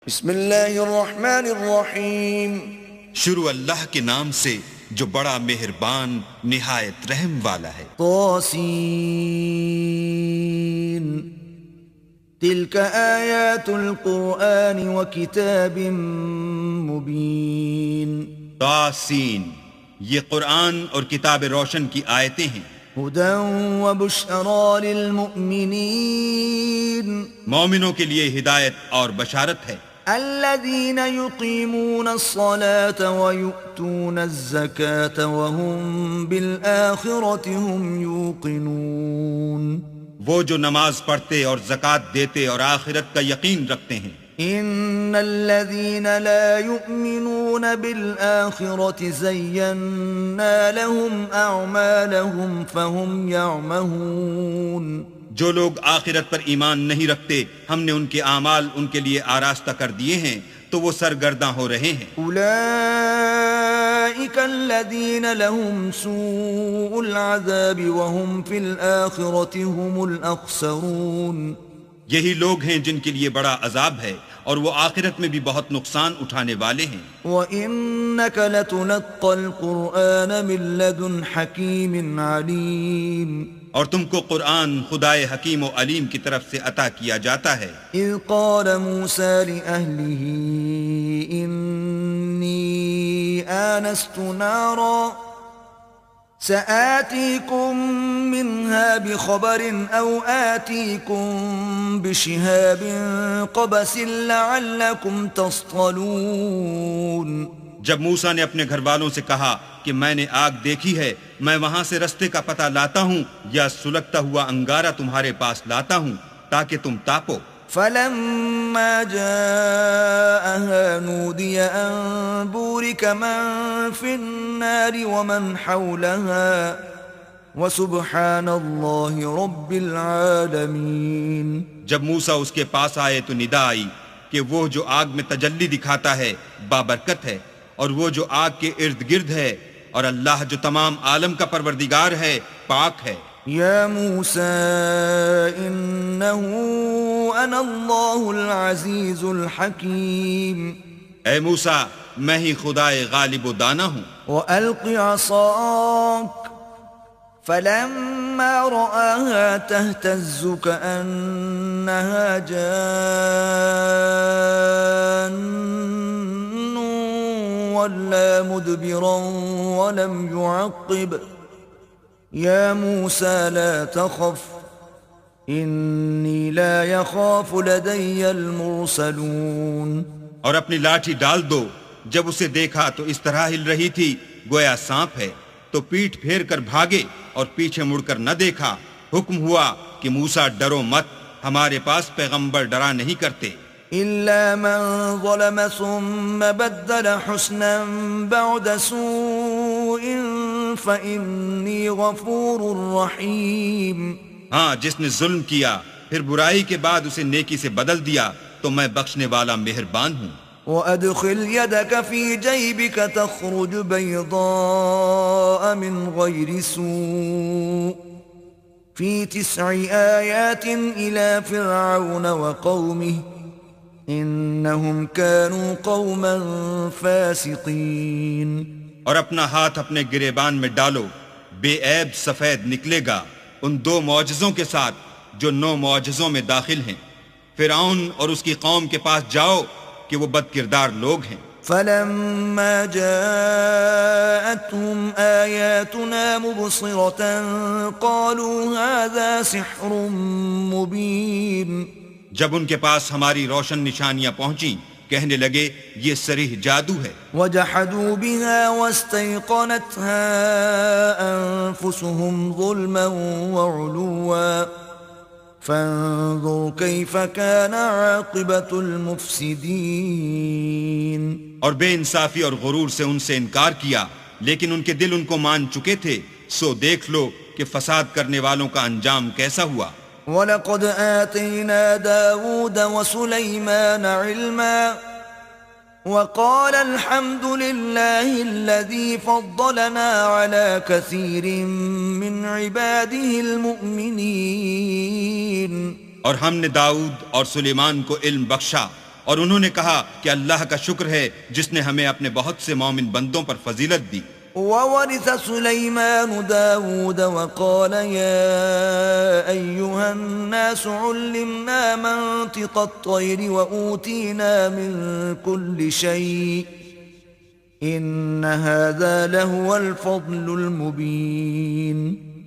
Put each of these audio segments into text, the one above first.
بسم اللہ الرحمن الرحیم۔ شروع اللہ کے نام سے جو بڑا مہربان نہایت رحم والا ہے۔ طاسین تلک آیات القرآن وکتاب مبین۔ طاسین یہ قرآن اور کتاب روشن کی آیتیں ہیں۔ ہدی وبشری للمؤمنین، مومنوں کے لیے ہدایت اور بشارت ہے۔ الذین یقیمون الصلاة ویؤتون الزکاة وهم بالآخرة هم یوقنون۔ وہ جو نماز پڑھتے اور زکوٰۃ دیتے اور آخرت کا یقین رکھتے ہیں۔ ان الذین لا یؤمنون بالآخرة زینا لهم اعمالهم فهم یعمہون۔ جو لوگ آخرت پر ایمان نہیں رکھتے ہم نے ان کے اعمال ان کے لیے آراستہ کر دیے ہیں تو وہ سرگرداں ہو رہے ہیں۔ اولئک الذین لهم سوء العذاب وهم فی الآخرة هم الاخسرون۔ یہی لوگ ہیں جن کے لیے بڑا عذاب ہے اور وہ آخرت میں بھی بہت نقصان اٹھانے والے ہیں۔ وَإِنَّكَ لَتُلَقَّى الْقُرْآنَ مِن لَّدُنْ حَكِيمٍ عَلِيمٍ۔ اور تم کو قرآن خدائے حکیم و علیم کی طرف سے عطا کیا جاتا ہے۔ اذ قال موسیٰ لأہلہ انی آنست نارا سآتيكم منها بخبر أو آتيكم بشهاب قبس لعلكم تصطلون۔ جب موسیٰ نے اپنے گھر والوں سے کہا کہ میں نے آگ دیکھی ہے، میں وہاں سے رستے کا پتہ لاتا ہوں یا سلگتا ہوا انگارہ تمہارے پاس لاتا ہوں تاکہ تم تاپو۔ فلما جاءها نودي أن بورك من في النار ومن حولها وسبحان الله رب العالمين۔ جب موسیٰ اس کے پاس آئے تو ندا آئی کہ وہ جو آگ میں تجلی دکھاتا ہے بابرکت ہے، اور وہ جو آگ کے ارد گرد ہے، اور اللہ جو تمام عالم کا پروردگار ہے پاک ہے۔ یا موسیٰ انہو انا اللہ العزیز الحکیم۔ اے موسیٰ میں ہی خدائے غالب و دانا ہوں۔ وَأَلْقِ عَصَاكَ فَلَمَّا رَآهَا تَهْتَزُّ كَأَنَّهَا جَانٌّ وَلَّا مُدْبِرًا وَلَمْ يُعَقِّبْ۔ یا موسیٰ لا تخف انی لا یخاف لدی المرسلون۔ اور اپنی لاٹھی ڈال دو۔ جب اسے دیکھا تو اس طرح ہل رہی تھی گویا سانپ ہے، تو پیٹھ پھیر کر بھاگے اور پیچھے مڑ کر نہ دیکھا۔ حکم ہوا کہ موسیٰ ڈرو مت، ہمارے پاس پیغمبر ڈرا نہیں کرتے۔ الا من ظلم ثم بدل حسنا بعد سوء فإنی غفور رحیم۔ ہاں جس نے ظلم کیا پھر برائی کے بعد اسے نیکی سے بدل دیا تو میں بخشنے والا مہربان ہوں۔ وَأَدْخِلْ يَدَكَ فِي جَيْبِكَ تَخْرُجْ بَيْضَاءَ مِنْ غَيْرِ سُوءٍ فِي 9 آيَاتٍ إِلَى فِرْعَوْنَ وَقَوْمِهِ إِنَّهُمْ كَانُوا قَوْمًا فَاسِقِينَ۔ اور اپنا ہاتھ اپنے گریبان میں ڈالو، بے عیب سفید نکلے گا ان 2 معجزوں کے ساتھ جو 9 معجزوں میں داخل ہیں۔ فرعون اور اس کی قوم کے پاس جاؤ کہ وہ بد کردار لوگ ہیں۔ فلما جاءتهم آياتنا مبصرة قالوا هذا سحر مبين۔ جب ان کے پاس ہماری روشن نشانیاں پہنچیں کہنے لگے یہ صریح جادو ہے۔ وجحدوا بها واستيقنتها أنفسهم ظلما وعلوا فانظر كيف كان عاقبة المفسدين۔ اور بے انصافی اور غرور سے ان سے انکار کیا، لیکن ان کے دل ان کو مان چکے تھے، سو دیکھ لو کہ فساد کرنے والوں کا انجام کیسا ہوا۔ وَلَقَدْ آتَيْنَا دَاوُودَ وَسُلَيْمَانَ عِلْمًا وَقَالَ الْحَمْدُ لِلَّهِ الَّذِي فَضَّلَنَا عَلَى كَثِيرٍ مِّنْ عِبَادِهِ الْمُؤْمِنِينَ۔ اور ہم نے داؤد اور سلیمان کو علم بخشا، اور انہوں نے کہا کہ اللہ کا شکر ہے جس نے ہمیں اپنے بہت سے مومن بندوں پر فضیلت دی. وورث سليمان داود وقال يا أيها الناس علمنا منطق الطير وأوتينا من كل شيء إن هذا لهو الفضل المبين.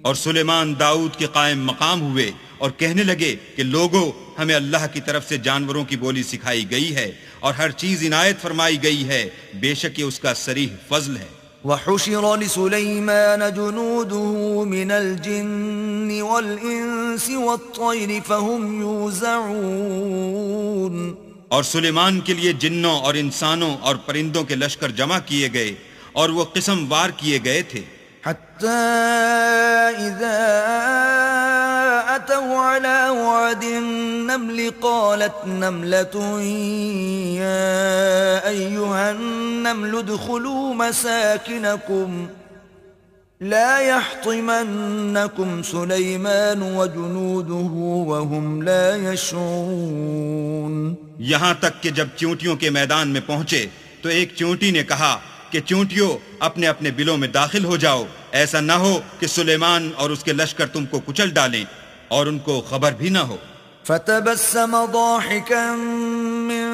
اور سلیمان داؤد کے قائم مقام ہوئے اور کہنے لگے کہ لوگو، ہمیں اللہ کی طرف سے جانوروں کی بولی سکھائی گئی ہے اور ہر چیز عنایت فرمائی گئی ہے، بے شک یہ اس کا صریح فضل ہے. وحشر لسليمان جنوده من الجن والإنس والطير فهم يوزعون. اور سلیمان کے لیے جنوں اور انسانوں اور پرندوں کے لشکر جمع کیے گئے اور وہ قسم وار کیے گئے تھے. حتى إذا أتوا على وعد النمل قالت نملة يا أيها النمل ادخلوا مساكنكم لا يحطمنكم سليمان وجنوده وهم لا يشعرون. یہاں تک کہ جب چونٹیوں کے میدان میں پہنچے تو ایک چونٹی نے کہا کہ چونٹیوں اپنے اپنے بلوں میں داخل ہو جاؤ، ایسا نہ ہو کہ سلیمان اور اس کے لشکر تم کو کچل ڈالیں اور ان کو خبر بھی نہ ہو. فتبسم ضاحكا من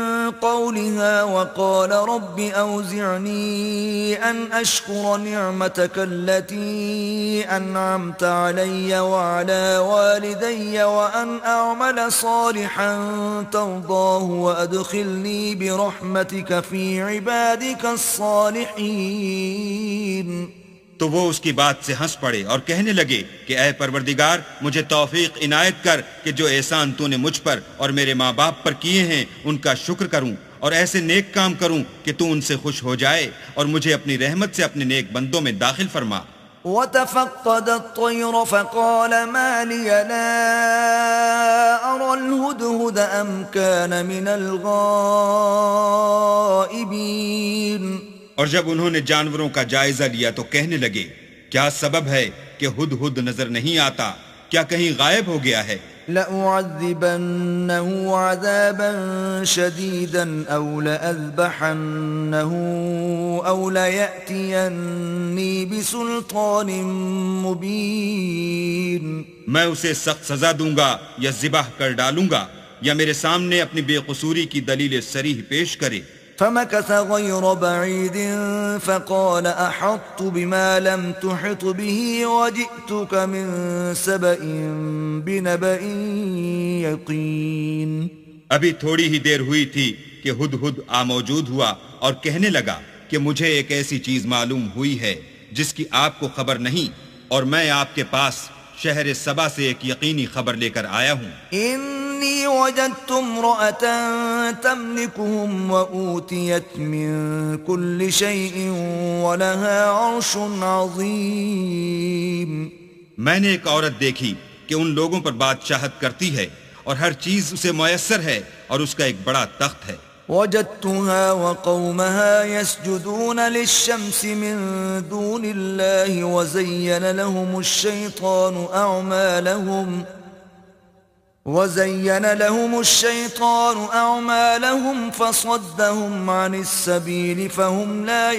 قولها وقال رب أوزعني أن أشكر نعمتك التي أنعمت علي وعلى والدي وأن أعمل صالحا ترضاه وأدخلني برحمتك في عبادك الصالحين. تو وہ اس کی بات سے ہنس پڑے اور کہنے لگے کہ اے پروردگار، مجھے توفیق عنایت کر کہ جو احسان تو نے مجھ پر اور میرے ماں باپ پر کیے ہیں ان کا شکر کروں اور ایسے نیک کام کروں کہ تو ان سے خوش ہو جائے اور مجھے اپنی رحمت سے اپنے نیک بندوں میں داخل فرما. وتفقد الطير فقال ما لي لا أرى الهدهد أم كان من الغائبين. اور جب انہوں نے جانوروں کا جائزہ لیا تو کہنے لگے کیا سبب ہے کہ ہدہد نظر نہیں آتا، کیا کہیں غائب ہو گیا ہے؟ لأعذبنه عذابا شديدا أو لأذبحنه أو ليأتيني بسلطان مبين. میں اسے سخت سزا دوں گا یا ذبح کر ڈالوں گا یا میرے سامنے اپنی بے قصوری کی دلیل صریح پیش کرے. فمكث غير بعيد فقال أحطت بما لم تحط به وجئتك من سبأ بنبأ يقين. ابھی تھوڑی ہی دیر ہوئی تھی کہ ہدہد موجود ہوا اور کہنے لگا کہ مجھے ایک ایسی چیز معلوم ہوئی ہے جس کی آپ کو خبر نہیں، اور میں آپ کے پاس شہر سبا سے ایک یقینی خبر لے کر آیا ہوں. إني وجدت امرأة تملكهم وأوتيت من كل شيء ولها عرش عظيم. میں نے ایک عورت دیکھی کہ ان لوگوں پر بادشاہت کرتی ہے اور ہر چیز اسے میسر ہے اور اس کا ایک بڑا تخت ہے. وجدتها وقومها يسجدون للشمس من دون الله وزين لهم الشيطان أعمالهم فصدهم عن السبيل فهم لا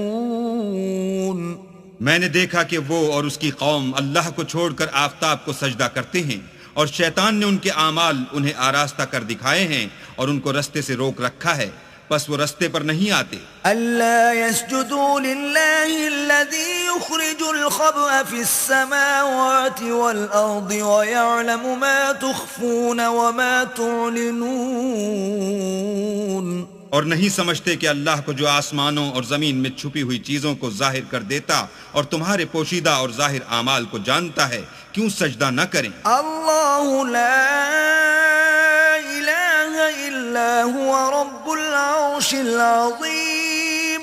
يهتدون. میں نے دیکھا کہ وہ اور اس کی قوم اللہ کو چھوڑ کر آفتاب کو سجدہ کرتے ہیں اور شیطان نے ان کے اعمال انہیں آراستہ کر دکھائے ہیں اور ان کو رستے سے روک رکھا ہے، پس وہ رستے پر نہیں آتے. ألا يسجدوا لله الذي يخرج الخبأ في السماوات والأرض ويعلم ما تخفون وما تعلنون. اور نہیں سمجھتے کہ اللہ کو جو آسمانوں اور زمین میں چھپی ہوئی چیزوں کو ظاہر کر دیتا اور تمہارے پوشیدہ اور ظاہر اعمال کو جانتا ہے، کیوں سجدہ نہ کریں؟ اللہ لا الہ الا هو رب العرش العظیم.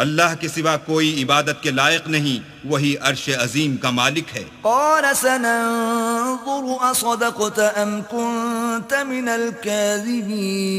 اللہ کے سوا کوئی عبادت کے لائق نہیں، وہی عرش عظیم کا مالک ہے. قال سننظر اصدقت ام كنت من الكاذبین.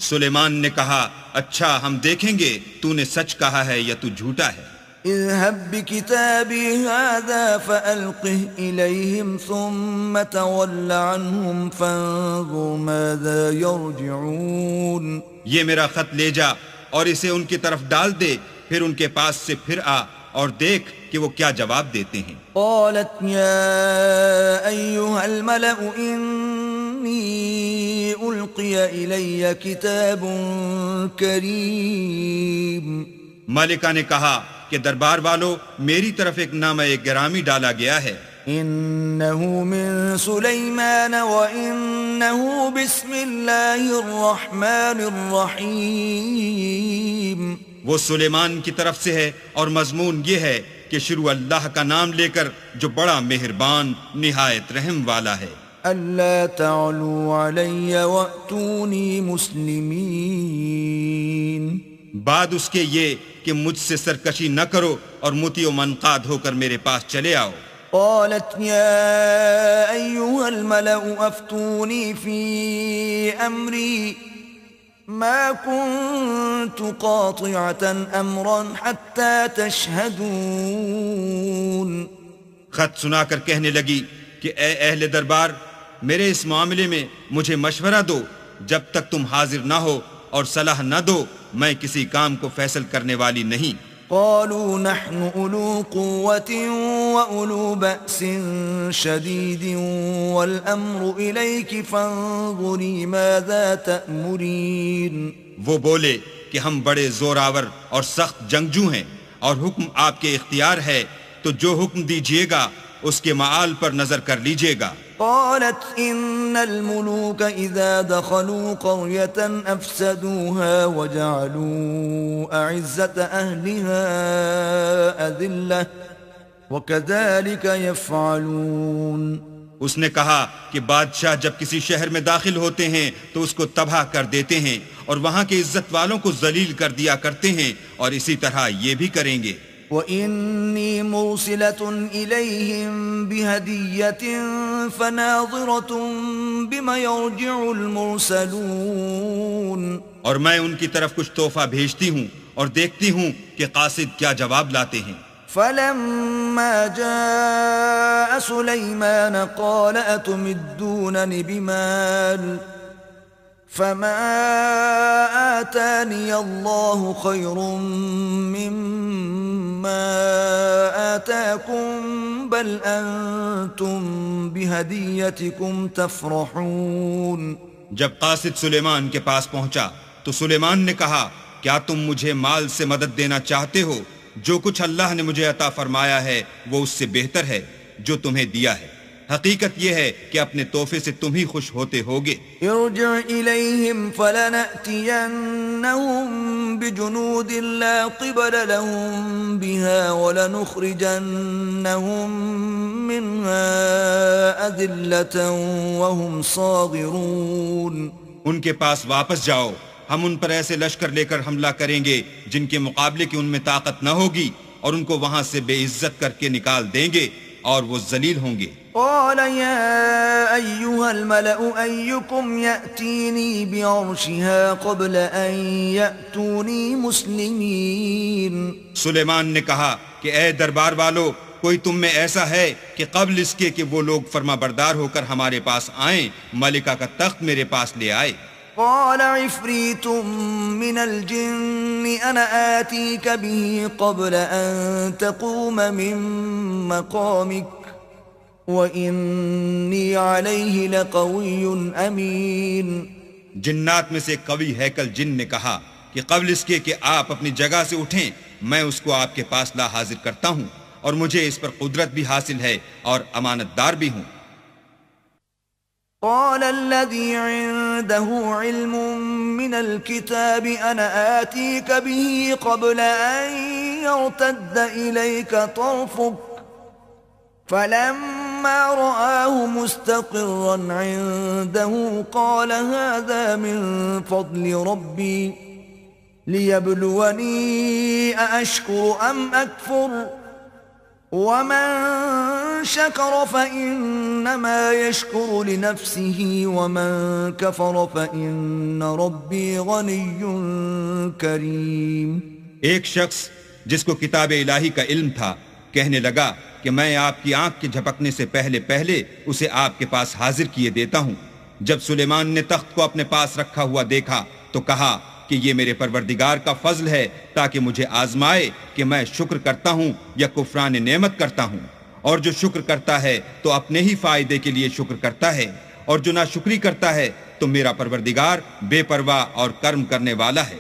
سلیمان نے کہا اچھا ہم دیکھیں گے تو نے سچ کہا ہے یا تو جھوٹا ہے. اذهب بكتابي هذا فألقه إليهم ثم تول عنهم فانظر ماذا يرجعون. یہ میرا خط لے جا اور اسے ان کی طرف ڈال دے، پھر ان کے پاس سے پھر آ اور دیکھ کہ وہ کیا جواب دیتے ہیں. قالت يا أيها الملأ إني ألقي إلي كتاب كريم. ملکہ نے کہا کہ دربار والو، میری طرف ایک نامہ گرامی ڈالا گیا ہے. إنه من سليمان وإنه بسم الله الرحمن الرحيم. وہ سلیمان کی طرف سے ہے اور مضمون یہ ہے کہ شروع اللہ کا نام لے کر جو بڑا مہربان نہایت رحم والا ہے. ألا تعلوا علي وأتوني مسلمين. بعد اس کے یہ کہ مجھ سے سرکشی نہ کرو اور مطیع و منقاد ہو کر میرے پاس چلے آؤ. قالت يا أيها الملأ أفتوني في أمري ما كنت قاطعة أمرا حتى تشهدون. خط سنا کر کہنے لگی کہ اے اہل دربار، میرے اس معاملے میں مجھے مشورہ دو، جب تک تم حاضر نہ ہو اور صلاح نہ دو میں کسی کام کو فیصل کرنے والی نہیں. قالوا نحن أولو قوة وأولو بأس شديد والأمر إليك فانظري ماذا تأمرين. وہ بولے کہ ہم بڑے زور آور اور سخت جنگجو ہیں اور حکم آپ کے اختیار ہے، تو جو حکم دیجیے گا اس کے معال پر نظر کر لیجیے گا. قالت إن الملوك إذا دخلوا قرية أفسدوها وجعلوا أعزة أهلها أذلة وكذلك يفعلون. اس نے کہا کہ بادشاہ جب کسی شہر میں داخل ہوتے ہیں تو اس کو تباہ کر دیتے ہیں اور وہاں کے عزت والوں کو ذلیل کر دیا کرتے ہیں، اور اسی طرح یہ بھی کریں گے. وَإِنِّي مُرْسِلَةٌ إِلَيْهِمْ بِهَدِيَّةٍ فَنَاظِرَةٌ بِمَ يَرْجِعُ الْمُرْسَلُونَ. اور میں ان کی طرف کچھ تحفہ بھیجتی ہوں اور دیکھتی ہوں کہ قاصد کیا جواب لاتے ہیں. فَلَمَّا جَاءَ سُلَيْمَانَ قَالَ أَتُمِدُّونَنِ بِمَالٍ فَمَا آتَانِيَ اللَّهُ خَيْرٌ مِّمَّا آتَاكُمْ بَلْ أَنْتُمْ بِهَدِيَّتِكُمْ تَفْرَحُونَ. جب قاصد سلیمان کے پاس پہنچا تو سلیمان نے کہا کیا تم مجھے مال سے مدد دینا چاہتے ہو؟ جو کچھ اللہ نے مجھے عطا فرمایا ہے وہ اس سے بہتر ہے جو تمہیں دیا ہے. حقیقت یہ ہے کہ اپنے تحفے سے تم ہی خوش ہوتے ہوگے. ارجع إليهم فلنأتينهم بجنود لا قبل لهم بها ولنخرجنهم منها أذلة وهم صاغرون. ان کے پاس واپس جاؤ، ہم ان پر ایسے لشکر لے کر حملہ کریں گے جن کے مقابلے کی ان میں طاقت نہ ہوگی، اور ان کو وہاں سے بے عزت کر کے نکال دیں گے اور وہ ذلیل ہوں گے. قال يا أيها الملأ أيكم يأتيني بعرشها قبل أن يأتوني مسلمين. سلیمان نے کہا کہ اے دربار والو، کوئی تم میں ایسا ہے کہ قبل اس کے کہ وہ لوگ فرما بردار ہو کر ہمارے پاس آئیں ملکہ کا تخت میرے پاس لے آئے. قال عفريت من الجن أنا آتيك به قبل أن تقوم من مقامك وَإِنِّي عَلَيْهِ لَقَوِيٌّ أَمِينٌ. جنات میں سے ایک قوی ہیکل جن نے کہا کہ قبل اس کے کہ آپ اپنی جگہ سے اٹھیں میں اس کو آپ کے پاس لا حاضر کرتا ہوں، اور مجھے اس پر قدرت بھی حاصل ہے اور امانت دار بھی ہوں. قال الذي عنده علم من الكتاب أنا آتيك به قبل أن يرتد إليك طرفك فلما رآه مستقرا عنده قال هذا من فضل ربي ليبلوني أأشكر أم أكفر ومن شكر فإنما يشكر لنفسه ومن كفر فإن ربي غني كريم. ایک شخص جس کو کتاب الہی کا علم تھا، کہنے لگا کہ میں آپ کی آنکھ کے جھپکنے سے پہلے پہلے اسے آپ کے پاس حاضر کیے دیتا ہوں۔ جب سلیمان نے تخت کو اپنے پاس رکھا ہوا دیکھا تو کہا کہ یہ میرے پروردگار کا فضل ہے تاکہ مجھے آزمائے کہ میں شکر کرتا ہوں یا کفران نعمت کرتا ہوں، اور جو شکر کرتا ہے تو اپنے ہی فائدے کے لیے شکر کرتا ہے، اور جو ناشکری کرتا ہے تو میرا پروردگار بے پرواہ اور کرم کرنے والا ہے۔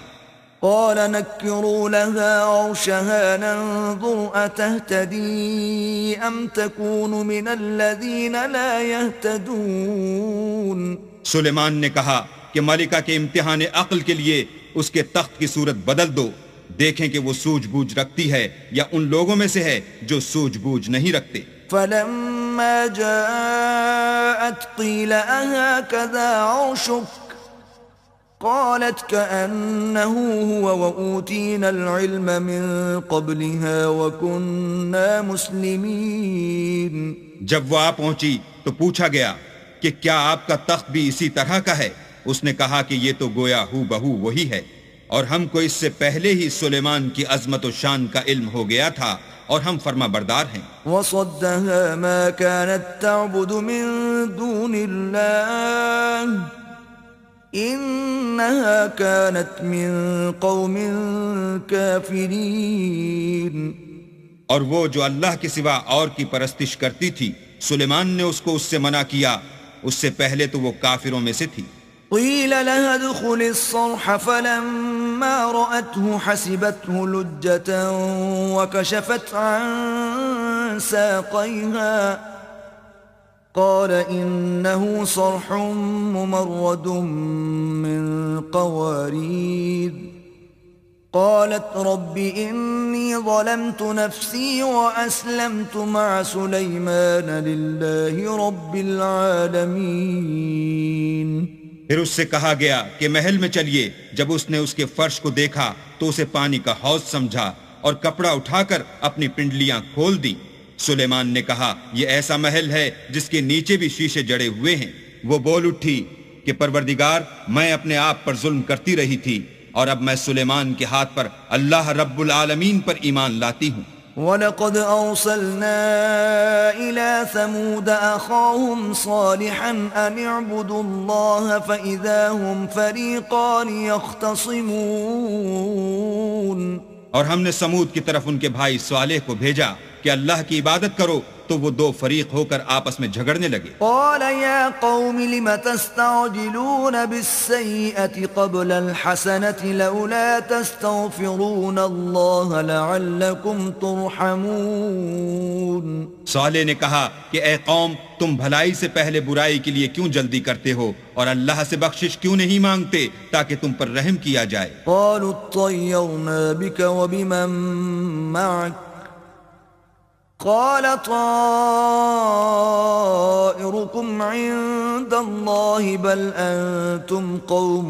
قال نكروا لها عرشها ننظر أتهتدي أم تكون من الذين لا يهتدون۔ سلیمان نے کہا کہ ملکہ کے امتحان عقل کے لیے اس کے تخت کی صورت بدل دو، دیکھیں کہ وہ سوجھ بوجھ رکھتی ہے یا ان لوگوں میں سے ہے جو سوجھ بوجھ نہیں رکھتے۔ فلما جاءت قيل أهكذا عرشك قالت كأنه هو وأوتينا العلم من قبلها وكنا مسلمين۔ جب وہ آ پہنچی تو پوچھا گیا کہ کیا آپ کا تخت بھی اسی طرح کا ہے؟ اس نے کہا کہ یہ تو گویا ہو بہو وہی ہے، اور ہم کو اس سے پہلے ہی سلیمان کی عظمت و شان کا علم ہو گیا تھا اور ہم فرما بردار ہیں۔ وصدها ما كانت تعبد من دون الله إنها كانت من قوم كافرين۔ اور وہ جو اللہ کے سوا اور کی پرستش کرتی تھی، سلیمان نے اس کو اس سے منع کیا، اس سے پہلے تو وہ کافروں میں سے تھی۔ قيل لها ادخل الصرح فلما رأته حسبته لجة وكشفت عن ساقيها قال إنه صرح ممرد من قوارير قالت رب إني ظلمت نفسي وأسلمت مع سليمان لله رب العالمين۔ پھر اس سے کہا گیا کہ محل میں چلیے۔ جب اس نے اس کے فرش کو دیکھا تو اسے پانی کا حوض سمجھا اور کپڑا اٹھا کر اپنی پنڈلیاں کھول دی۔ سلیمان نے کہا یہ ایسا محل ہے جس کے نیچے بھی شیشے جڑے ہوئے ہیں۔ وہ بول اٹھی کہ پروردگار، میں اپنے آپ پر ظلم کرتی رہی تھی اور اب میں سلیمان کے ہاتھ پر اللہ رب العالمین پر ایمان لاتی ہوں۔ وَلَقَدْ أَرْسَلْنَا إِلَى ثَمُودَ أَخَاهُمْ صَالِحًا أَنِ اعْبُدُوا اللَّهَ فَإِذَا هُمْ فَرِيقَانِ يَخْتَصِمُونَ۔ اور ہم نے سمود کی طرف ان کے بھائی صالح کو بھیجا کہ اللہ کی عبادت کرو، تو وہ دو فریق ہو کر آپس میں جھگڑنے لگے۔ قال يا قوم لم تستعجلون بالسيئة قبل الحسنة لولا تستغفرون الله لعلكم ترحمون۔ صالح نے کہا کہ اے قوم، تم بھلائی سے پہلے برائی کے لیے کیوں جلدی کرتے ہو اور اللہ سے بخشش کیوں نہیں مانگتے تاکہ تم پر رحم کیا جائے۔ قالوا اطيرنا بك وبمن معك قال طائركم عند الله بل أنتم قوم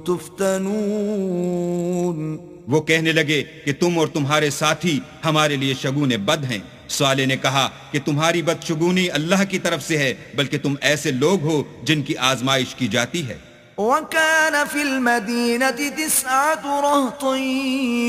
تفتنون۔ وہ کہنے لگے کہ تم اور تمہارے ساتھی ہمارے لیے شگون بد ہیں۔ صالح نے کہا کہ تمہاری بدشگونی اللہ کی طرف سے ہے، بلکہ تم ایسے لوگ ہو جن کی آزمائش کی جاتی ہے۔ وكان في المدينة 9 رهط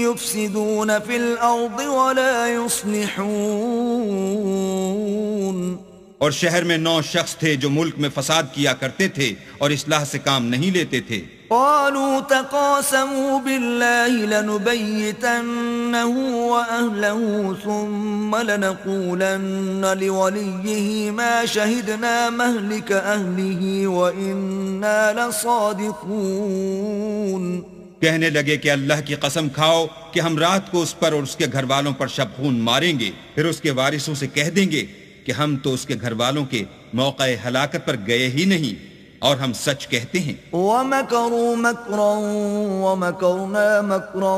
يفسدون في الأرض ولا يصلحون۔ اور شہر میں 9 شخص تھے جو ملک میں فساد کیا کرتے تھے اور اصلاح سے کام نہیں لیتے تھے۔ قالوا تقاسموا بالله لنبيتنه وأهله ثم لنقولن لوليه ما شهدنا مهلك أهله وإنا لصادقون۔ کہنے لگے کہ اللہ کی قسم کھاؤ کہ ہم رات کو اس پر اور اس کے گھر والوں پر شب خون ماریں گے، پھر اس کے وارثوں سے کہہ دیں گے کہ ہم تو اس کے گھر والوں کے موقع ہلاکت پر گئے ہی نہیں اور ہم سچ کہتے ہیں۔ وَمَكَرُوا مَكْرًا وَمَكَرْنَا مَكْرًا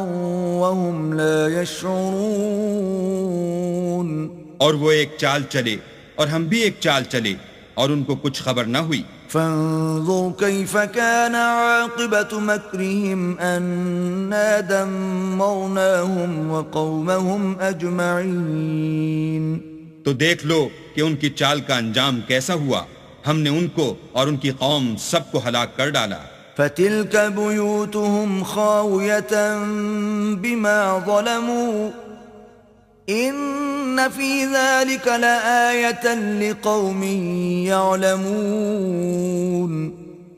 وَهُمْ لَا يَشْعُرُونَ۔ اور وہ ایک چال چلے اور ہم بھی ایک چال چلے اور ان کو کچھ خبر نہ ہوئی۔ فانظر كيف كان عاقبة مكرهم أنا دمرناهم وقومهم أجمعين۔ تو دیکھ لو کہ ان کی چال کا انجام کیسا ہوا، ہم نے ان کو اور ان کی قوم سب کو ہلاک کر ڈالا۔ فتلك بيوتهم خاوية بما ظلموا إن في ذلك لآية لقوم يعلمون.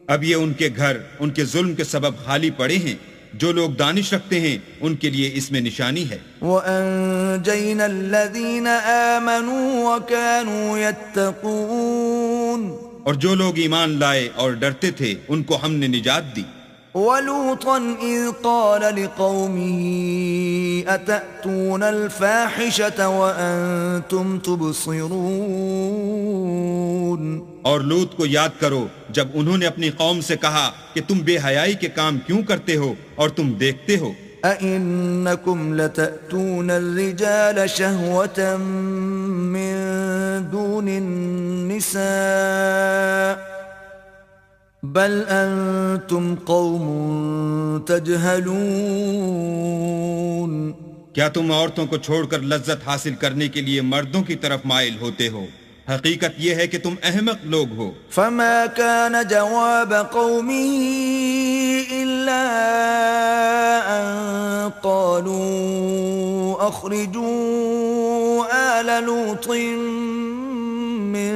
اب یہ ان کے گھر ان کے ظلم کے سبب خالی پڑے ہیں. جو لوگ دانش رکھتے ہیں ان کے لیے اس میں نشانی ہے. وَأَنجَيْنَا الَّذِينَ آمَنُوا وَكَانُوا يَتَّقُونَ. اور جو لوگ ایمان لائے اور ڈرتے تھے ان کو ہم نے نجات دی. وَلُوطًا إِذْ قَالَ لِقَوْمِهِ أَتَأْتُونَ الْفَاحِشَةَ وَأَنْتُمْ تُبْصِرُونَ. اور لوط کو یاد کرو جب انہوں نے اپنی قوم سے کہا کہ تم بے حیائی کے کام کیوں کرتے ہو اور تم دیکھتے ہو. أَإِنَّكُمْ لَتَأْتُونَ الرِّجَالَ شَهْوَةً مِّن دُونِ النِّسَاءِ بَلْ أَنْتُمْ قَوْمٌ تَجْهَلُونَ. کیا تم عورتوں کو چھوڑ کر لذت حاصل کرنے کے لیے مردوں کی طرف مائل ہوتے ہو؟ حقیقت یہ ہے کہ تم احمق لوگ ہو. فما كان جواب قومه إلا أن قالوا أخرجوا آل لوط من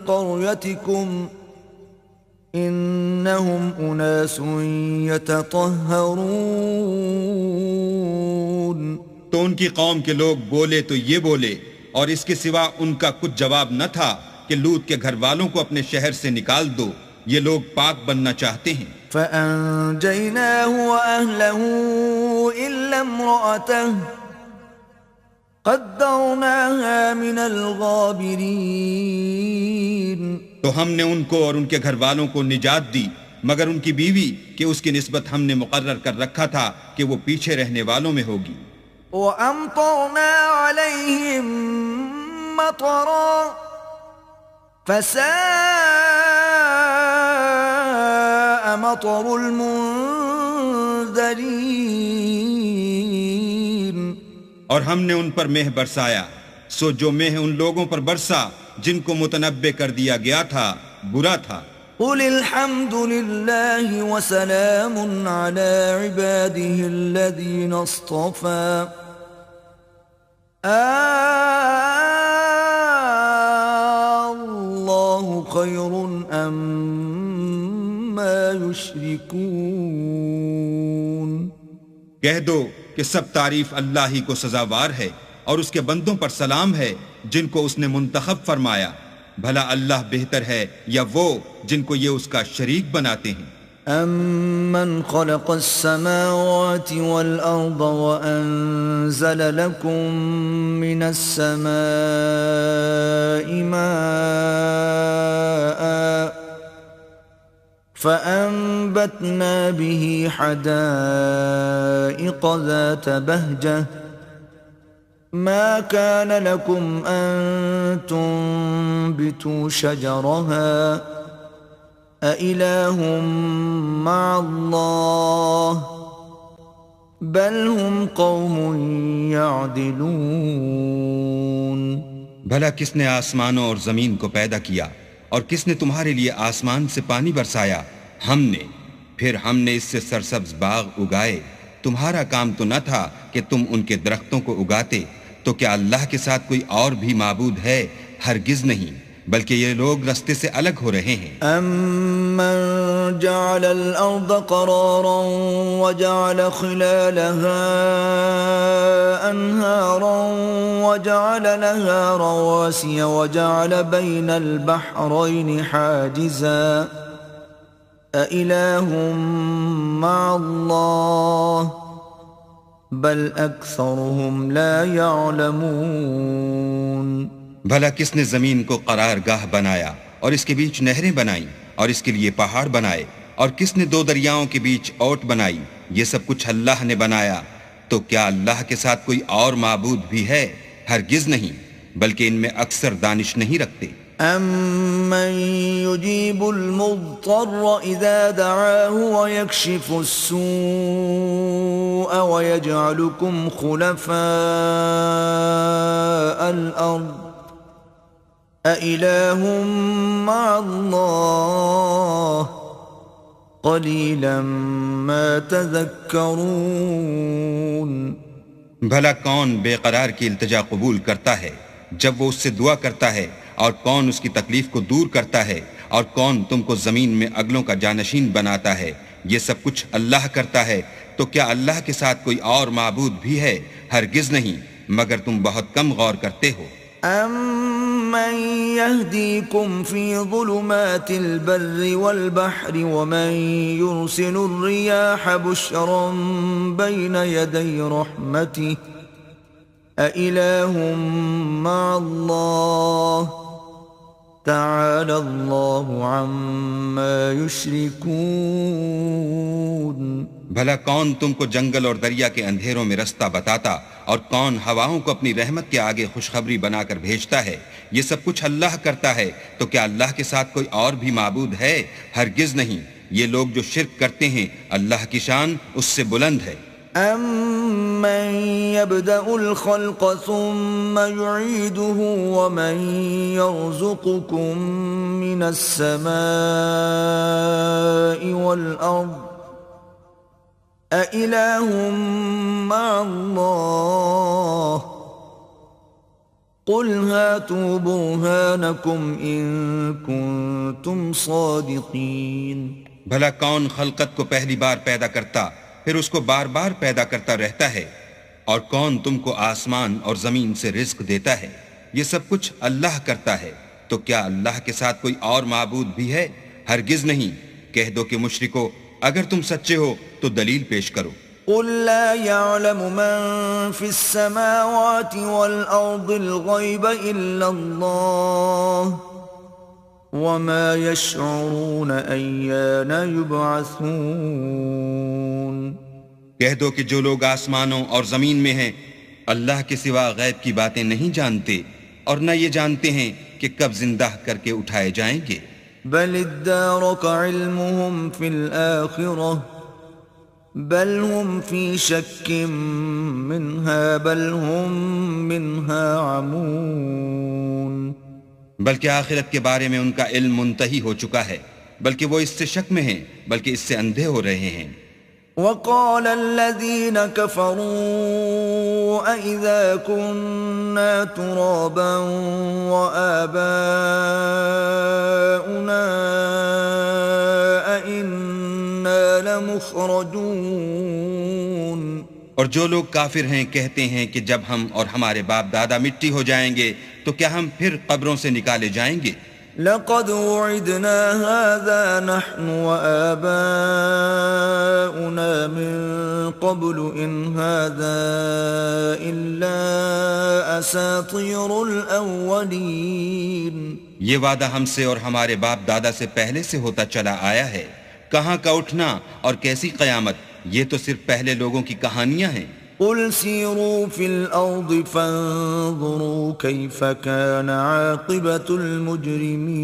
قريتكم إنهم أناس يتطهرون. تو ان کی قوم کے لوگ بولے تو یہ بولے، اور اس کے سوا ان کا کچھ جواب نہ تھا کہ لوط کے گھر والوں کو اپنے شہر سے نکال دو، یہ لوگ پاک بننا چاہتے ہیں. فَأَنْجَيْنَاهُ وَأَهْلَهُ إِلَّا امْرَأَتَهُ قَدَّرْنَاهَا مِنَ الْغَابِرِينَ. تو ہم نے ان کو اور ان کے گھر والوں کو نجات دی مگر ان کی بیوی کہ اس کی نسبت ہم نے مقرر کر رکھا تھا کہ وہ پیچھے رہنے والوں میں ہوگی. وَأَمْطَرْنَا عَلَيْهِمْ مَطَرًا فَسَاءَ مَطَرُ الْمُنذَرِينَ. اور ہم نے ان پر مہ برسایا، سو جو مہ ان لوگوں پر برسا جن کو متنبع کر دیا گیا تھا برا تھا. قُلِ الْحَمْدُ لِلَّهِ وَسَلَامٌ عَلَى عِبَادِهِ الَّذِينَ اصْطَفَى اللَّهُ خَيْرٌ أَمَّا يُشْرِكُونَ. کہہ دو کہ سب تعریف اللہ ہی کو سزاوار ہے اور اس کے بندوں پر سلام ہے جن کو اس نے منتخب فرمایا. بھلا اللہ بہتر ہے یا وہ جن کو یہ اس کا شریک بناتے ہیں. أَمَّنْ خَلَقَ السَّمَاوَاتِ وَالْأَرْضَ وَأَنزَلَ لَكُم مِّنَ السَّمَاءِ مَاءً فَأَنبَتْنَا بِهِ حَدَائِقَ ذَاتَ بَهْجَةٍ ما كان لكم أن تنبتوا شجرها أإله مع الله بل هم قوم يعدلون. بھلا کس نے آسمانوں اور زمین کو پیدا کیا اور کس نے تمہارے لیے آسمان سے پانی برسایا؟ ہم نے. پھر ہم نے اس سے سرسبز باغ اگائے. تمہارا کام تو نہ تھا کہ تم ان کے درختوں کو اگاتے. تو کیا اللہ کے ساتھ کوئی اور بھی معبود ہے؟ ہرگز نہیں، بلکہ یہ لوگ رستے سے الگ ہو رہے ہیں. أَمَّنْ جَعَلَ الْأَرْضَ قَرَارًا وَجَعَلَ خِلَالَهَا أَنْهَارًا وَجَعَلَ لَهَا رَوَاسِيَ وَجَعَلَ بَيْنَ الْبَحْرَيْنِ حَاجِزًا أَإِلَٰهٌ مَّعَ اللَّهِ بل اکثرهم لا يعلمون. بھلا کس نے زمین کو قرار گاہ بنایا اور اس کے بیچ نہریں بنائیں اور اس کے لیے پہاڑ بنائے، اور کس نے دو دریاؤں کے بیچ اوٹ بنائی؟ یہ سب کچھ اللہ نے بنایا. تو کیا اللہ کے ساتھ کوئی اور معبود بھی ہے؟ ہرگز نہیں، بلکہ ان میں اکثر دانش نہیں رکھتے. أَمَّن يُجِيبُ الْمُضْطَرَّ إِذَا دَعَاهُ وَيَكْشِفُ السُّوءَ وَيَجْعَلُكُمْ خُلَفَاءَ الْأَرْضِ أَإِلَٰهٌ مَّعَ اللَّهِ قليلا ما تذكرون. بھلا کون بے قرار کی التجا قبول کرتا ہے جب وہ اس سے دعا کرتا ہے، اور کون اس کی تکلیف کو دور کرتا ہے، اور کون تم کو زمین میں اگلوں کا جانشین بناتا ہے؟ یہ سب کچھ اللہ کرتا ہے، تو کیا اللہ کے ساتھ کوئی اور معبود بھی ہے؟ ہرگز نہیں، مگر تم بہت کم غور کرتے ہو. أَمَّن يَهْدِيكُمْ فِي ظُلُمَاتِ الْبَرِّ وَالْبَحْرِ وَمَن يُرْسِلُ الرِّيَاحَ بُشْرًا بَيْنَ يَدَيْ رَحْمَتِهِ أَإِلَٰهٌ مَّعَ اللَّهِ تَعَالَى اللَّهُ عَمَّا يُشْرِكُونَ. بھلا کون تم کو جنگل اور دریا کے اندھیروں میں رستہ بتاتا، اور کون ہواؤں کو اپنی رحمت کے آگے خوشخبری بنا کر بھیجتا ہے؟ یہ سب کچھ اللہ کرتا ہے، تو کیا اللہ کے ساتھ کوئی اور بھی معبود ہے؟ ہرگز نہیں. یہ لوگ جو شرک کرتے ہیں، اللہ کی شان اس سے بلند ہے. أَمَّن يَبْدَأُ الْخَلْقَ ثُمَّ يُعِيدُهُ وَمَن يَرْزُقُكُم مِّنَ السَّمَاءِ وَالْأَرْضِ أَإِلَٰهٌ مَّعَ اللَّهِ قُلْ هَاتُوا بُرْهَانَكُمْ إِن كُنتُمْ صَادِقِينَ. بھلا کون خلقت کو پہلی بار پیدا کرتا پھر اس کو بار بار پیدا کرتا رہتا ہے؟ اور کون تم کو آسمان اور زمین سے رزق دیتا ہے؟ یہ سب کچھ اللہ کرتا ہے، تو کیا اللہ کے ساتھ کوئی اور معبود بھی ہے؟ ہرگز نہیں. کہہ دو کہ مشرکو، اگر تم سچے ہو تو دلیل پیش کرو. قُل لَّا يَعْلَمُ مَن فِي السَّمَاوَاتِ وَالْأَرْضِ الْغَيْبَ إِلَّا اللَّهُ وَمَا يَشْعُرُونَ أَيَّانَ يُبْعَثُونَ. کہہ دو کہ جو لوگ آسمانوں اور زمین میں ہیں اللہ کے سوا غیب کی باتیں نہیں جانتے، اور نہ یہ جانتے ہیں کہ کب زندہ کر کے اٹھائے جائیں گے. بل ادارك علمهم في الآخرة بل هم في شك منها بل هم منها عمون. بلکہ آخرت کے بارے میں ان کا علم منتہی ہو چکا ہے، بلکہ وہ اس سے شک میں ہیں، بلکہ اس سے اندھے ہو رہے ہیں. وقال الذين كفروا أإذا كنا ترابا وآباؤنا أإنا لمخرجون. اور جو لوگ کافر ہیں کہتے ہیں کہ جب ہم اور ہمارے باپ دادا مٹی ہو جائیں گے تو کیا ہم پھر قبروں سے نکالے جائیں گے؟ لقد وعدنا هذا نحن وآباؤنا من قبل إن هذا إلا أساطير الأولين. یہ وعدہ ہم سے اور ہمارے باپ دادا سے پہلے سے ہوتا چلا آیا ہے. کہاں کا اٹھنا اور کیسی قیامت، یہ تو صرف پہلے لوگوں کی کہانیاں ہیں. قل سیروا فی الارض فانظروا کیف کان عاقبۃ المجرمین.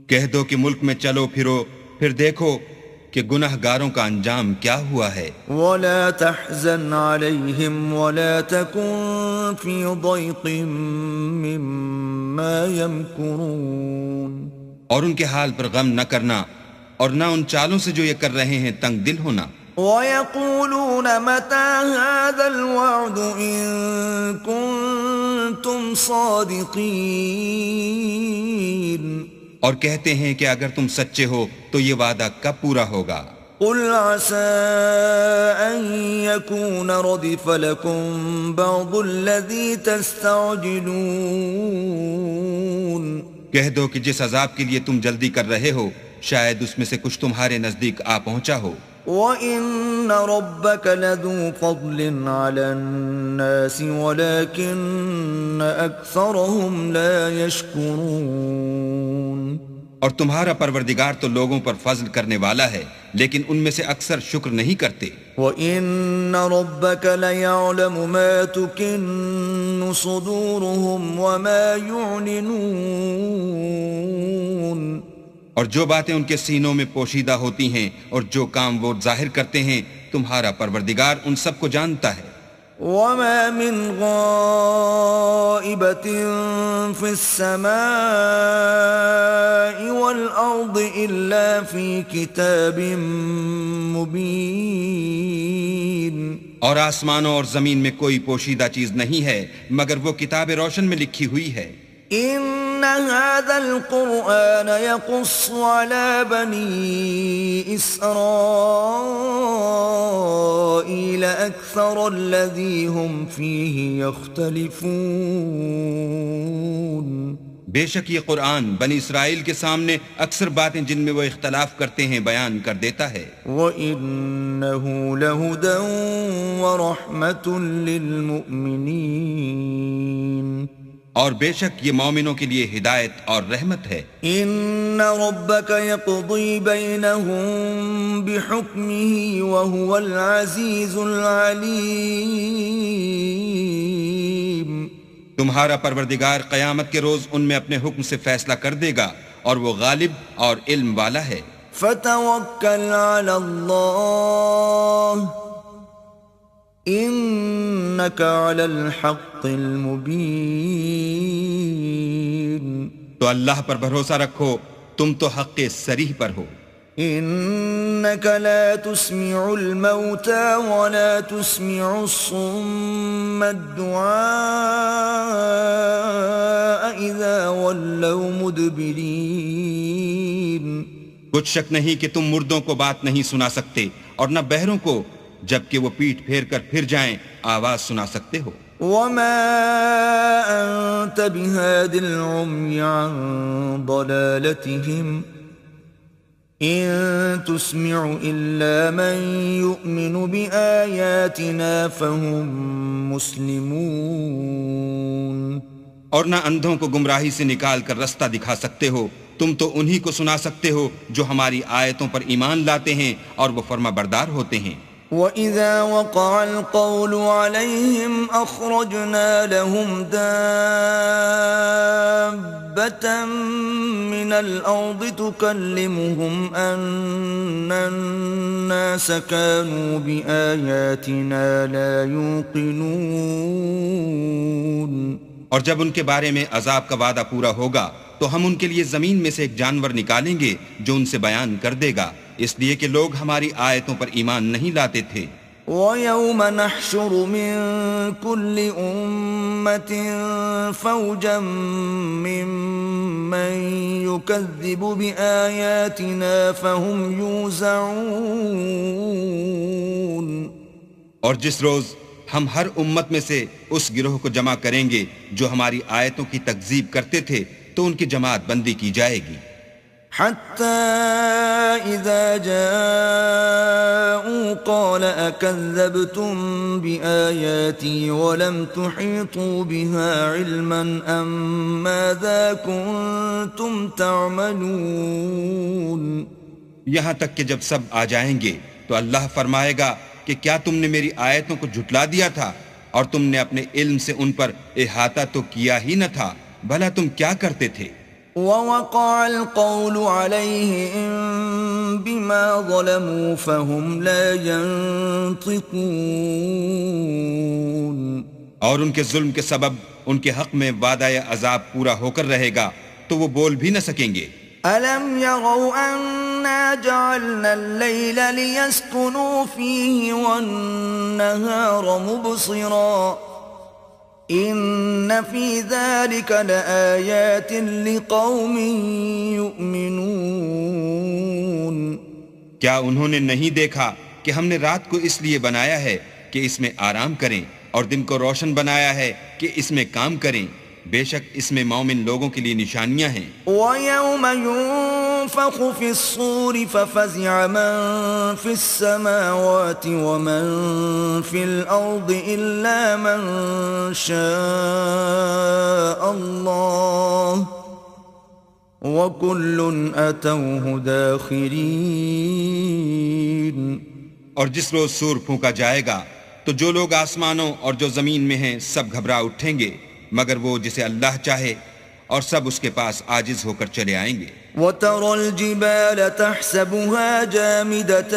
کہہ دو کہ ملک میں چلو پھرو، پھر دیکھو کہ گناہ گاروں کا انجام کیا ہوا ہے. ولا تحزن علیہم ولا تکن فی ضیق مما یمکرون. اور ان کے حال پر غم نہ کرنا، اور نہ ان چالوں سے جو یہ کر رہے ہیں تنگ دل ہونا. وَيَقُولُونَ مَتَى هَذَا الْوَعْدُ إِن كُنتُمْ صَادِقِينَ. اور کہتے ہیں کہ اگر تم سچے ہو تو یہ وعدہ کب پورا ہوگا؟ قُلْ عَسَىٰ أَن يَكُونَ رَدِفَ لَكُمْ بَعْضُ الَّذِي تَسْتَعْجِلُونَ. کہہ دو کہ جس عذاب کے لیے تم جلدی کر رہے ہو شاید اس میں سے کچھ تمہارے نزدیک آ پہنچا ہو. وَإِنَّ رَبَّكَ لَذُو فَضْلٍ عَلَى النَّاسِ وَلَكِنَّ أَكْثَرَهُمْ لَا يَشْكُرُونَ. اور تمہارا پروردگار تو لوگوں پر فضل کرنے والا ہے، لیکن ان میں سے اکثر شکر نہیں کرتے. وَإِنَّ رَبَّكَ لَيَعْلَمُ مَا تُكِنُّ صُدُورُهُمْ وَمَا يُعْلِنُونَ. اور جو باتیں ان کے سینوں میں پوشیدہ ہوتی ہیں اور جو کام وہ ظاہر کرتے ہیں تمہارا پروردگار ان سب کو جانتا ہے. وما من غائبة في السماء والأرض إلا في كتاب مبين. اور آسمانوں اور زمین میں کوئی پوشیدہ چیز نہیں ہے مگر وہ کتاب روشن میں لکھی ہوئی ہے. إن هذا القرآن يقص على بني إسرائيل أكثر الذي هم فيه يختلفون. بے شک یہ قرآن بنی اسرائیل کے سامنے اکثر باتیں جن میں وہ اختلاف کرتے ہیں بیان کر دیتا ہے. وَإِنَّهُ لَهُدًى وَرَحْمَةٌ لِّلْمُؤْمِنِينَ. اور بے شک یہ مومنوں کے لیے ہدایت اور رحمت ہے. ان ربك يقضي بينهم بحكمه وهو العزيز العليم. تمہارا پروردگار قیامت کے روز ان میں اپنے حکم سے فیصلہ کر دے گا اور وہ غالب اور علم والا ہے. فتوکل علی اللہ انک علی الحق المبین. تو اللہ پر بھروسہ رکھو تم تو حق صریح پر ہو. انک لا تسمع الموتى ولا تسمع الصم الدعاء اذا ولوا مدبرین. کچھ شک نہیں کہ تم مردوں کو بات نہیں سنا سکتے اور نہ بہروں کو جبکہ وہ پیٹھ پھیر کر پھر جائیں آواز سنا سکتے ہو. وما انت بهاد العمي عن ضلالتهم ان تسمع الا من يؤمن بآياتنا فهم مسلمون. اور نہ اندھوں کو گمراہی سے نکال کر رستہ دکھا سکتے ہو، تم تو انہی کو سنا سکتے ہو جو ہماری آیتوں پر ایمان لاتے ہیں اور وہ فرما بردار ہوتے ہیں. وَإِذَا وَقَعَ الْقَوْلُ عَلَيْهِمْ أَخْرَجْنَا لَهُمْ دَابَّةً مِّنَ الْأَرْضِ تُكَلِّمُهُمْ أَنَّ النَّاسَ كَانُوا بِآيَاتِنَا لَا يُوقِنُونَ. اور جب ان کے بارے میں عذاب کا وعدہ پورا ہوگا تو ہم ان کے لیے زمین میں سے ایک جانور نکالیں گے جو ان سے بیان کر دے گا، اس لیے کہ لوگ ہماری آیتوں پر ایمان نہیں لاتے تھے. وَيَوْمَ نَحْشُرُ مِن كُلِّ أُمَّةٍ فَوْجًا مِّمَّن يُكَذِّبُ بِآيَاتِنَا فَهُمْ يُوزَعُونَ. اور جس روز ہم ہر امت میں سے اس گروہ کو جمع کریں گے جو ہماری آیتوں کی تکذیب کرتے تھے تو ان کی جماعت بندی کی جائے گی. حتى إذا جاءوا قال أكذبتم بآياتي ولم تحيطوا بها علما أم ماذا كنتم تعملون. یہاں تک کہ جب سب آ جائیں گے تو اللہ فرمائے گا کہ کیا تم نے میری آیتوں کو جھٹلا دیا تھا اور تم نے اپنے علم سے ان پر احاطہ تو کیا ہی نہ تھا، بھلا تم کیا کرتے تھے. وَوَقَعَ الْقَوْلُ عَلَيْهِمْ بِمَا ظَلَمُوا فَهُمْ لَا يَنطِقُونَ. اور ان کے ظلم کے سبب ان کے حق میں وعدہ عذاب پورا ہو کر رہے گا تو وہ بول بھی نہ سکیں گے. أَلَمْ يَرَوْا أَنَّا جَعَلْنَا اللَّيْلَ لِيَسْكُنُوا فِيهِ وَالنَّهَارَ مُبْصِرًا إِنَّ فِي ذَلِكَ لَآيَاتٍ لِقَوْمٍ يُؤْمِنُونَ. کیا انہوں نے نہیں دیکھا کہ ہم نے رات کو اس لیے بنایا ہے کہ اس میں آرام کریں اور دن کو روشن بنایا ہے کہ اس میں کام کریں، بے شک اس میں مومن لوگوں کے لیے نشانیاں ہیں. وَيَوْمَ يُنفَخُ فِي الصُّورِ فَفَزِعَ مَن فِي السَّمَاوَاتِ وَمَن فِي الْأَرْضِ إِلَّا مَن شَاءَ اللَّهُ وَكُلٌّ أَتَوْهُ دَاخِرِينَ. اور جس روز سور پھونکا جائے گا تو جو لوگ آسمانوں اور جو زمین میں ہیں سب گھبرا اٹھیں گے مگر وہ جسے اللہ چاہے، اور سب اس کے پاس عاجز ہو کر چلے آئیں گے. وَتَرَى الْجِبَالَ تَحْسَبُهَا جَامِدَةً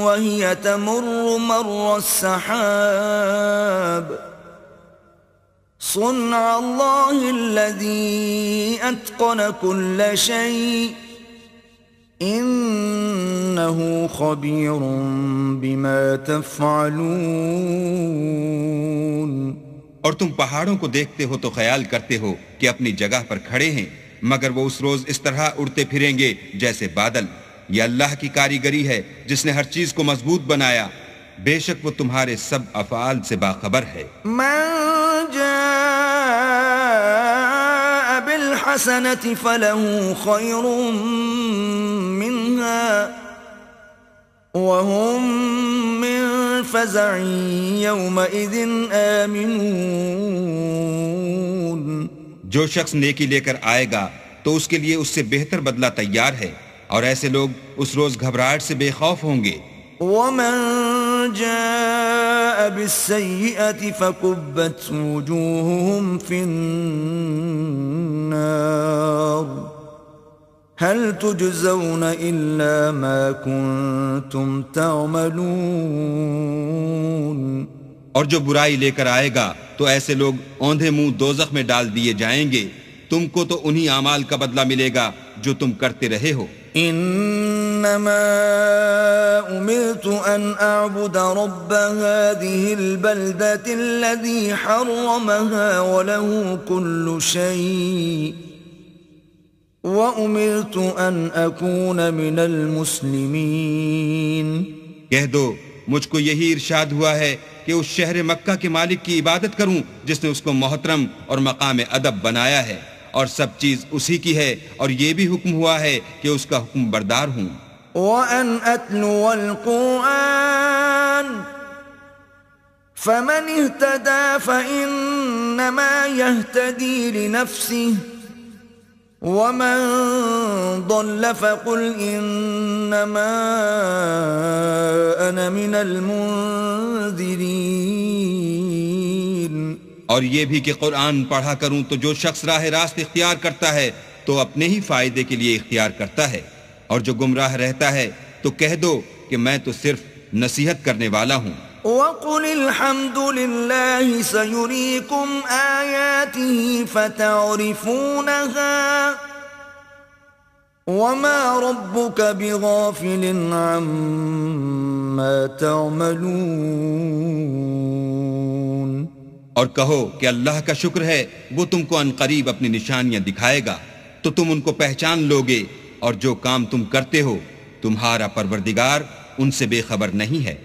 وَهِيَ تَمُرُّ مَرَّ السَّحَابِ صُنْعَ اللَّهِ الَّذِي أَتْقَنَ كُلَّ شَيْءٍ إِنَّهُ خَبِيرٌ بِمَا تَفْعَلُونَ. اور تم پہاڑوں کو دیکھتے ہو تو خیال کرتے ہو کہ اپنی جگہ پر کھڑے ہیں، مگر وہ اس روز اس طرح اڑتے پھریں گے جیسے بادل. یہ اللہ کی کاریگری ہے جس نے ہر چیز کو مضبوط بنایا. بے شک وہ تمہارے سب افعال سے باخبر ہے. من جاء بالحسنة فله خير منها وهم من فزع يومئذ آمنون. جو شخص نیکی لے کر آئے گا تو اس کے لیے اس سے بہتر بدلہ تیار ہے، اور ایسے لوگ اس روز گھبراہٹ سے بے خوف ہوں گے. ومن جاء بالسيئة فكبت وجوههم في النار هل تجزون إلا ما كنتم تعملون. اور جو برائی لے کر آئے گا تو ایسے لوگ اوندھے منہ دوزخ میں ڈال دیے جائیں گے. تم کو تو انہی اعمال کا بدلہ ملے گا جو تم کرتے رہے ہو. انما امرت ان اعبد رب هذه البلدة الذي حرمها وله كل شيء وامرت ان اكون من المسلمين. کہہ دو مجھ کو یہی ارشاد ہوا ہے کہ اس شہر مکہ کے مالک کی عبادت کروں جس نے اس کو محترم اور مقام ادب بنایا ہے، اور سب چیز اسی کی ہے، اور یہ بھی حکم ہوا ہے کہ اس کا حکم بردار ہوں. وَأَنْ أَتْلُوَ الْقُرْآنَ فَمَنِ اهْتَدَى فَإِنَّمَا يَهْتَدِي لِنَفْسِهِ وَمَنْ ضَلَّ فَقُلْ إِنَّمَا أَنَا مِنَ الْمُنذِرِينَ. اور یہ بھی کہ قرآن پڑھا کروں تو جو شخص راہ راست اختیار کرتا ہے تو اپنے ہی فائدے کے لیے اختیار کرتا ہے، اور جو گمراہ رہتا ہے تو کہہ دو کہ میں تو صرف نصیحت کرنے والا ہوں. وَقُلِ الْحَمْدُ لِلَّهِ سَيُرِيكُمْ آيَاتِهِ فَتَعْرِفُونَهَا وَمَا رَبُّكَ بِغَافِلٍ عَمَّا تَعْمَلُونَ. اور کہو کہ اللہ کا شکر ہے وہ تم کو عن قریب اپنی نشانیاں دکھائے گا تو تم ان کو پہچان لوگے، اور جو کام تم کرتے ہو تمہارا پروردگار ان سے بے خبر نہیں ہے.